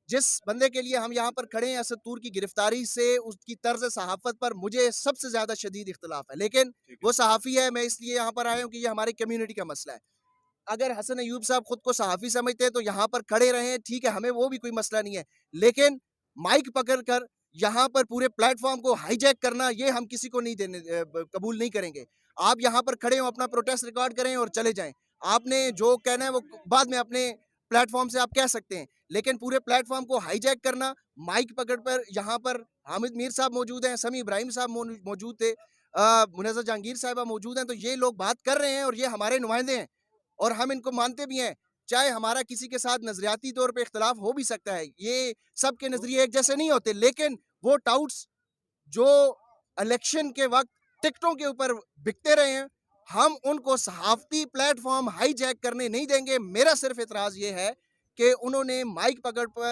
जिस बंदे के लिए हम यहाँ पर खड़े हैं असद की गिरफ्तारी से उसकी तर्ज सहाफ़त पर मुझे सबसे ज़्यादा शदीद इख्तिलाफ़ है। लेकिन ठीक है। वो सहाफ़ी है, मैं इसलिए यहाँ पर आया हूँ कि ये हमारी कम्युनिटी का मसला है। अगर हसन अय्यूब साहब खुद को सहाफ़ी समझते हैं तो यहाँ पर खड़े रहें, ठीक है, हमें वो भी कोई मसला नहीं है। लेकिन माइक पकड़ कर यहाँ पर पूरे प्लेटफ़ॉर्म को हाईजैक करना ये हम किसी को नहीं देने कबूल नहीं करेंगे। आप यहाँ पर खड़े हो, अपना प्रोटेस्ट रिकॉर्ड करें और चले जाएँ। आपने जो कहना है वो बाद में अपने प्लेटफ़ॉर्म से आप कह सकते हैं। लेकिन पूरे प्लेटफ़ॉर्म को हाईजैक करना, माइक पकड़ पर यहाँ पर हामिद मीर साहब मौजूद हैं, समी इब्राहिम साहब मौजूद थे, मुनज़्ज़र जहांगीर साहिबा मौजूद हैं, तो ये लोग बात कर रहे हैं और ये हमारे नुमाइंदे हैं। और हम इनको मानते भी हैं, चाहे हमारा किसी के साथ नज़रियाती तौर पे इख्तिलाफ हो भी सकता है, ये सबके नज़रिए एक जैसे नहीं होते, लेकिन वो टाउट्स जो इलेक्शन के वक़्त टिकटों के ऊपर बिकते रहे हैं, हम उनको सहाफ़ती प्लेटफ़ॉर्म हाईजैक करने नहीं देंगे। मेरा सिर्फ़ एतराज़ ये है कि उन्होंने माइक पकड़ पर